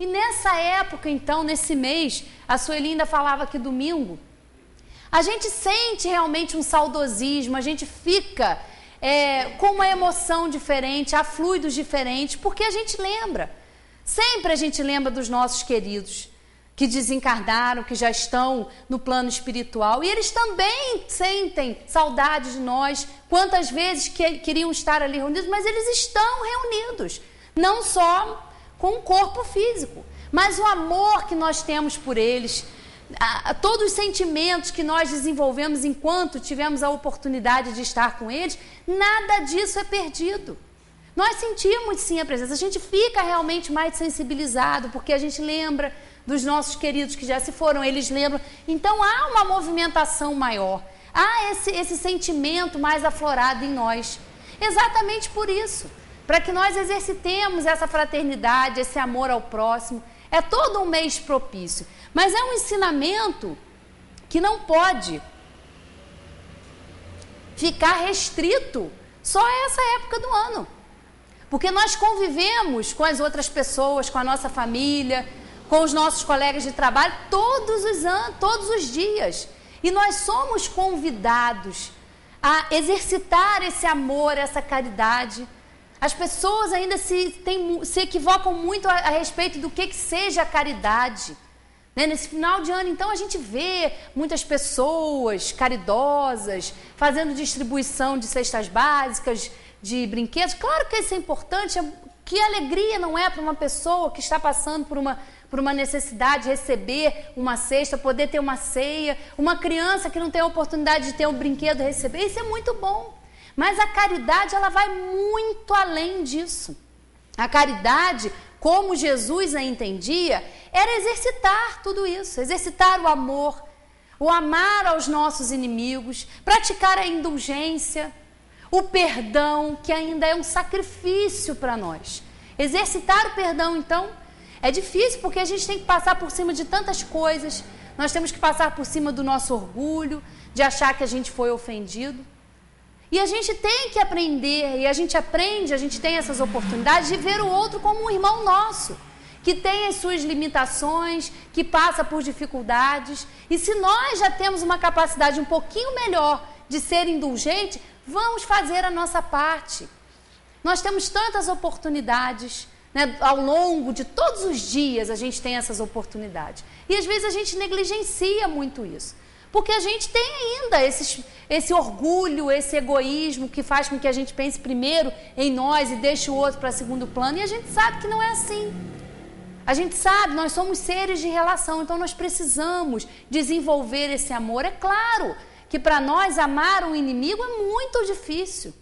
E nessa época, então, nesse mês, a Sueli ainda falava que domingo, a gente sente realmente um saudosismo, a gente fica com uma emoção diferente, há fluidos diferentes, porque a gente lembra. Sempre a gente lembra dos nossos queridos que desencarnaram, que já estão no plano espiritual. E eles também sentem saudade de nós. Quantas vezes queriam estar ali reunidos, mas eles estão reunidos. Não só com o corpo físico, mas o amor que nós temos por eles, todos os sentimentos que nós desenvolvemos enquanto tivemos a oportunidade de estar com eles, nada disso é perdido. Nós sentimos sim a presença, a gente fica realmente mais sensibilizado, porque a gente lembra dos nossos queridos que já se foram, eles lembram. Então há uma movimentação maior, há esse sentimento mais aflorado em nós, exatamente por isso, para que nós exercitemos essa fraternidade, esse amor ao próximo. É todo um mês propício, mas é um ensinamento que não pode ficar restrito só a essa época do ano. Porque nós convivemos com as outras pessoas, com a nossa família, com os nossos colegas de trabalho todos os anos, todos os dias. E nós somos convidados a exercitar esse amor, essa caridade. As pessoas ainda se equivocam muito a respeito do que seja a caridade. Nesse final de ano, então, a gente vê muitas pessoas caridosas fazendo distribuição de cestas básicas, de brinquedos. Claro que isso é importante, que alegria não é para uma pessoa que está passando por uma necessidade de receber uma cesta, poder ter uma ceia, uma criança que não tem a oportunidade de ter um brinquedo receber, isso é muito bom. Mas a caridade, ela vai muito além disso. A caridade, como Jesus a entendia, era exercitar tudo isso, exercitar o amor, o amar aos nossos inimigos, praticar a indulgência, o perdão, que ainda é um sacrifício para nós. Exercitar o perdão, então, é difícil, porque a gente tem que passar por cima de tantas coisas, nós temos que passar por cima do nosso orgulho, de achar que a gente foi ofendido. E a gente tem que aprender, e a gente aprende, a gente tem essas oportunidades de ver o outro como um irmão nosso, que tem as suas limitações, que passa por dificuldades. E se nós já temos uma capacidade um pouquinho melhor de ser indulgente, vamos fazer a nossa parte. Nós temos tantas oportunidades, né? Ao longo de todos os dias a gente tem essas oportunidades. E às vezes a gente negligencia muito isso. Porque a gente tem ainda esse orgulho, esse egoísmo que faz com que a gente pense primeiro em nós e deixe o outro para segundo plano. E a gente sabe que não é assim. A gente sabe, nós somos seres de relação, então nós precisamos desenvolver esse amor. É claro que para nós amar um inimigo é muito difícil.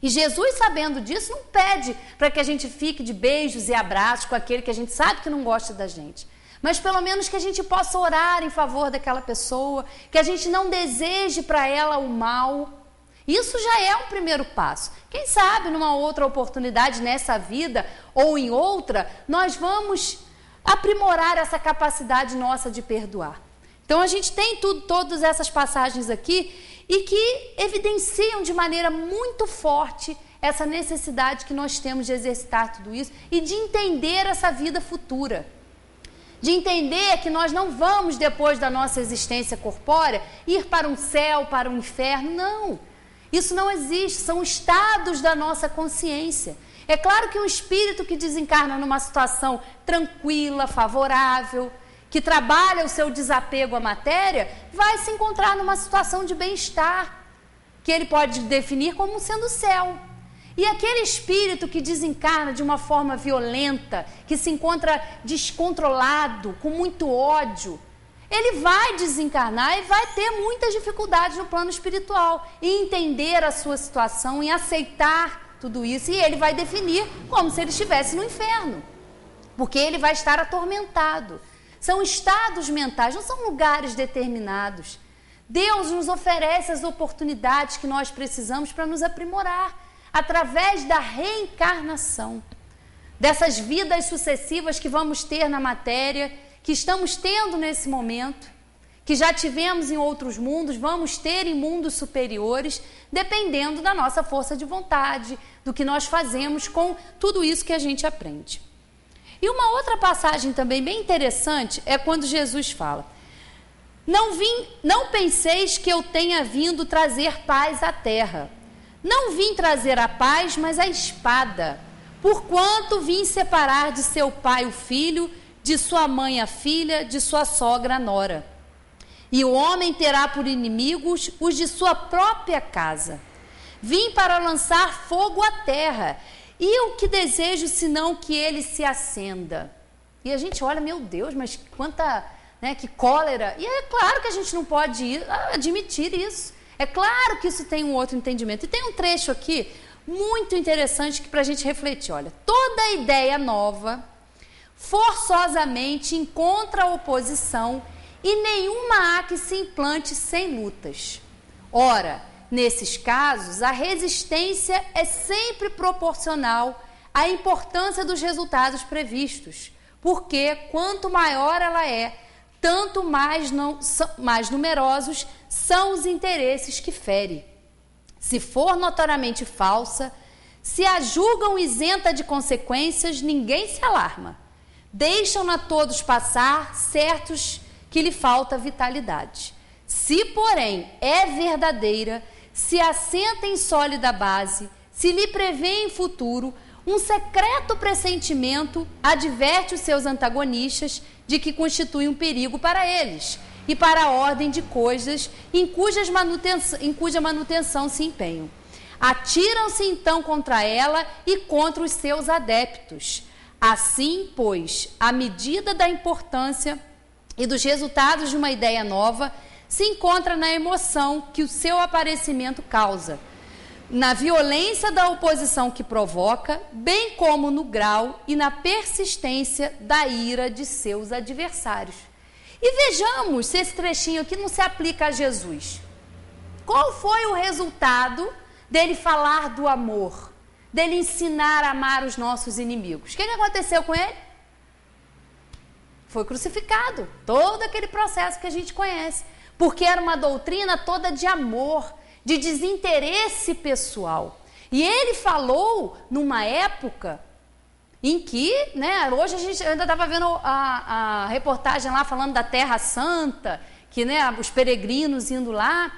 E Jesus, sabendo disso, não pede para que a gente fique de beijos e abraços com aquele que a gente sabe que não gosta da gente. Mas pelo menos que a gente possa orar em favor daquela pessoa, que a gente não deseje para ela o mal. Isso já é um primeiro passo. Quem sabe numa outra oportunidade nessa vida ou em outra, nós vamos aprimorar essa capacidade nossa de perdoar. Então a gente tem todas essas passagens aqui e que evidenciam de maneira muito forte essa necessidade que nós temos de exercitar tudo isso e de entender essa vida futura. De entender que nós não vamos, depois da nossa existência corpórea, ir para um céu, para um inferno. Não, isso não existe, são estados da nossa consciência. É claro que um espírito que desencarna numa situação tranquila, favorável, que trabalha o seu desapego à matéria, vai se encontrar numa situação de bem-estar, que ele pode definir como sendo céu. E aquele espírito que desencarna de uma forma violenta, que se encontra descontrolado, com muito ódio, ele vai desencarnar e vai ter muitas dificuldades no plano espiritual, em entender a sua situação, em aceitar tudo isso, e ele vai definir como se ele estivesse no inferno, porque ele vai estar atormentado. São estados mentais, não são lugares determinados. Deus nos oferece as oportunidades que nós precisamos para nos aprimorar, através da reencarnação, dessas vidas sucessivas que vamos ter na matéria, que estamos tendo nesse momento, que já tivemos em outros mundos, vamos ter em mundos superiores, dependendo da nossa força de vontade, do que nós fazemos com tudo isso que a gente aprende. E uma outra passagem também bem interessante é quando Jesus fala: não penseis que eu tenha vindo trazer paz à terra. Não vim trazer a paz, mas a espada. Porquanto vim separar de seu pai o filho, de sua mãe a filha, de sua sogra a nora. E o homem terá por inimigos os de sua própria casa. Vim para lançar fogo à terra. E o que desejo, senão que ele se acenda? E a gente olha, meu Deus, mas quanta, que cólera. E é claro que a gente não pode admitir isso. É claro que isso tem um outro entendimento. E tem um trecho aqui muito interessante para a gente refletir. Olha, toda ideia nova forçosamente encontra oposição e nenhuma há que se implante sem lutas. Ora, nesses casos, a resistência é sempre proporcional à importância dos resultados previstos, porque quanto maior ela é, tanto mais numerosos são os interesses que fere. Se for notoriamente falsa, se a julgam isenta de consequências, ninguém se alarma. Deixam-na todos passar, certos que lhe falta vitalidade. Se, porém, é verdadeira, se assenta em sólida base, se lhe prevê em futuro, um secreto pressentimento adverte os seus antagonistas de que constitui um perigo para eles e para a ordem de coisas em cuja manutenção se empenham. Atiram-se então contra ela e contra os seus adeptos. Assim, pois, à medida da importância e dos resultados de uma ideia nova, se encontra na emoção que o seu aparecimento causa, na violência da oposição que provoca, bem como no grau e na persistência da ira de seus adversários. E vejamos se esse trechinho aqui não se aplica a Jesus. Qual foi o resultado dele falar do amor, dele ensinar a amar os nossos inimigos? O que aconteceu com ele? Foi crucificado. Todo aquele processo que a gente conhece. Porque era uma doutrina toda de amor, de desinteresse pessoal. E ele falou numa época em que, hoje a gente ainda estava vendo a reportagem lá falando da Terra Santa, que os peregrinos indo lá,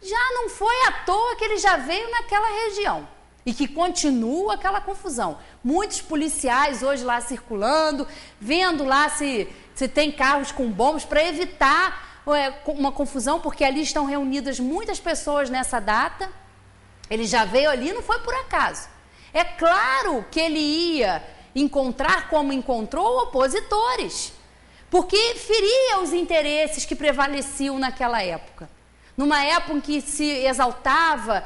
já não foi à toa que ele já veio naquela região e que continua aquela confusão. Muitos policiais hoje lá circulando, vendo lá se tem carros com bombas para evitar uma confusão, porque ali estão reunidas muitas pessoas nessa data. Ele já veio ali, não foi por acaso. É claro que ele ia encontrar, como encontrou, opositores, porque feria os interesses que prevaleciam naquela época. Numa época em que se exaltava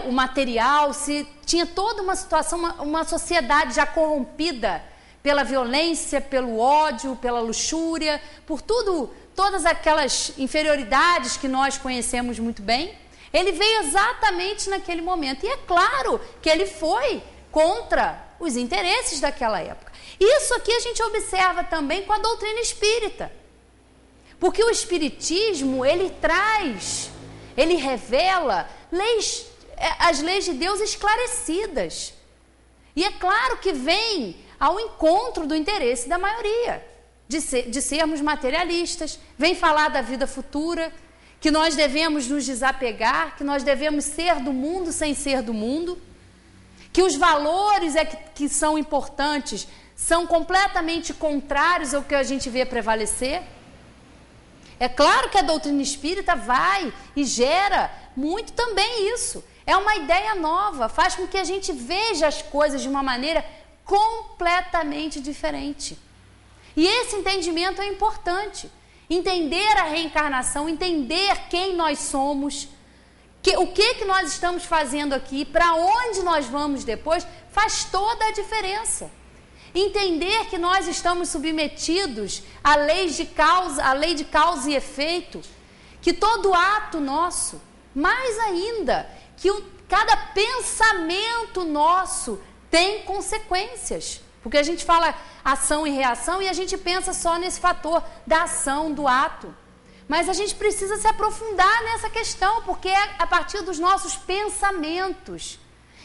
o material, se tinha toda uma situação, uma sociedade já corrompida pela violência, pelo ódio, pela luxúria, por todas aquelas inferioridades que nós conhecemos muito bem. Ele veio exatamente naquele momento. E é claro que ele foi contra os interesses daquela época. Isso aqui a gente observa também com a doutrina espírita. Porque o espiritismo, ele revela as leis de Deus esclarecidas. E é claro que vem ao encontro do interesse da maioria, de sermos materialistas, vem falar da vida futura, que nós devemos nos desapegar, que nós devemos ser do mundo sem ser do mundo, que os valores que são importantes são completamente contrários ao que a gente vê prevalecer. É claro que a doutrina espírita vai e gera muito também isso. É uma ideia nova, faz com que a gente veja as coisas de uma maneira completamente diferente. E esse entendimento é importante. Entender a reencarnação, entender quem nós somos, o que nós estamos fazendo aqui, para onde nós vamos depois, faz toda a diferença. Entender que nós estamos submetidos à lei de causa e efeito, que todo ato nosso, mais ainda, que cada pensamento nosso tem consequências. Porque a gente fala ação e reação e a gente pensa só nesse fator da ação, do ato. Mas a gente precisa se aprofundar nessa questão, porque é a partir dos nossos pensamentos.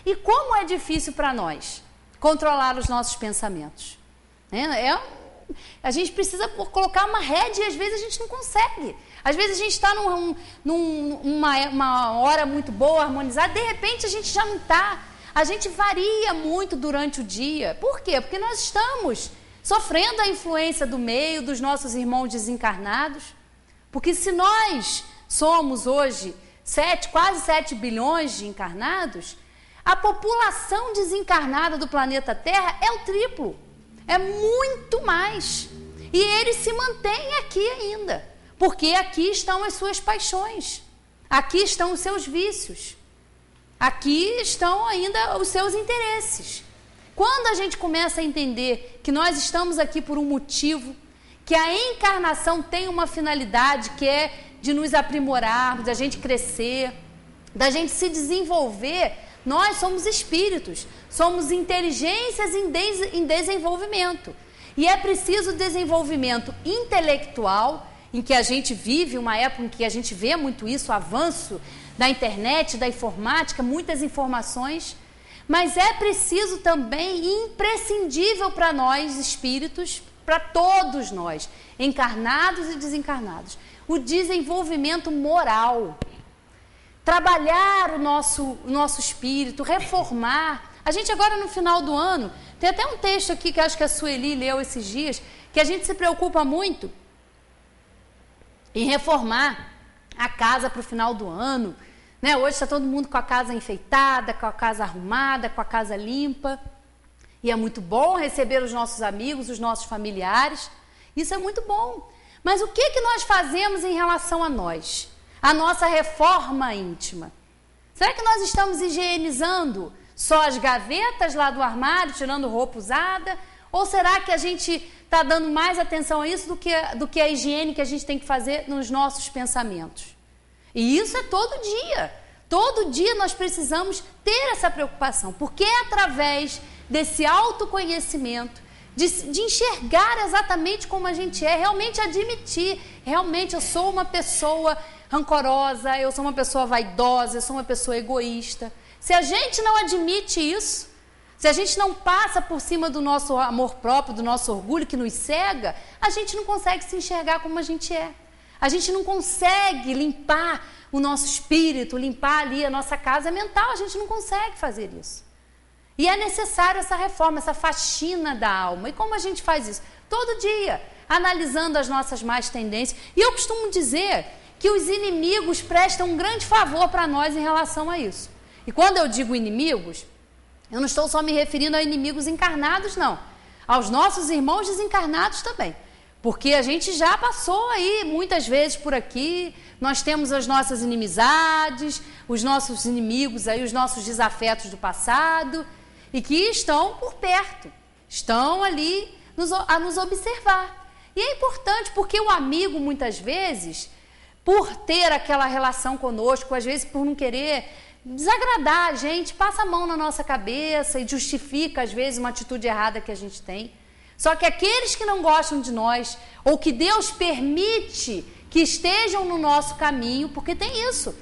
E como é difícil para nós controlar os nossos pensamentos. A gente precisa colocar uma rédea e às vezes a gente não consegue. Às vezes a gente está numa hora muito boa, harmonizada, de repente a gente já não está. A gente varia muito durante o dia. Por quê? Porque nós estamos sofrendo a influência do meio, dos nossos irmãos desencarnados. Porque se nós somos hoje quase 7 bilhões de encarnados, a população desencarnada do planeta Terra é o triplo. É muito mais. E eles se mantêm aqui ainda. Porque aqui estão as suas paixões. Aqui estão os seus vícios. Aqui estão ainda os seus interesses. Quando a gente começa a entender que nós estamos aqui por um motivo, que a encarnação tem uma finalidade que é de nos aprimorarmos, da gente crescer, da gente se desenvolver, nós somos espíritos, somos inteligências em desenvolvimento. E é preciso desenvolvimento intelectual, em que a gente vive uma época em que a gente vê muito isso, o avanço da internet, da informática, muitas informações, mas é preciso também e imprescindível para nós espíritos, para todos nós, encarnados e desencarnados, o desenvolvimento moral. Trabalhar o nosso espírito, reformar. A gente agora no final do ano, tem até um texto aqui que acho que a Sueli leu esses dias, que a gente se preocupa muito em reformar a casa para o final do ano. Né? Hoje está todo mundo com a casa enfeitada, com a casa arrumada, com a casa limpa. E é muito bom receber os nossos amigos, os nossos familiares. Isso é muito bom. Mas o que nós fazemos em relação a nós? A nossa reforma íntima. Será que nós estamos higienizando só as gavetas lá do armário, tirando roupa usada? Ou será que a gente está dando mais atenção a isso do que a higiene que a gente tem que fazer nos nossos pensamentos? E isso é todo dia. Todo dia nós precisamos ter essa preocupação, porque é através desse autoconhecimento, de enxergar exatamente como a gente é, realmente admitir, realmente eu sou uma pessoa rancorosa, eu sou uma pessoa vaidosa, eu sou uma pessoa egoísta. Se a gente não admite isso, se a gente não passa por cima do nosso amor próprio, do nosso orgulho que nos cega, a gente não consegue se enxergar como a gente é. A gente não consegue limpar o nosso espírito, limpar ali a nossa casa mental, a gente não consegue fazer isso. E é necessário essa reforma, essa faxina da alma. E como a gente faz isso? Todo dia, analisando as nossas más tendências. E eu costumo dizer que os inimigos prestam um grande favor para nós em relação a isso. E quando eu digo inimigos, eu não estou só me referindo a inimigos encarnados, não. Aos nossos irmãos desencarnados também. Porque a gente já passou aí muitas vezes por aqui, nós temos as nossas inimizades, os nossos inimigos aí, os nossos desafetos do passado, e que estão por perto, estão ali a nos observar. E é importante porque o amigo, muitas vezes, por ter aquela relação conosco, às vezes por não querer desagradar a gente, passa a mão na nossa cabeça e justifica, às vezes, uma atitude errada que a gente tem. Só que aqueles que não gostam de nós, ou que Deus permite que estejam no nosso caminho, porque tem isso,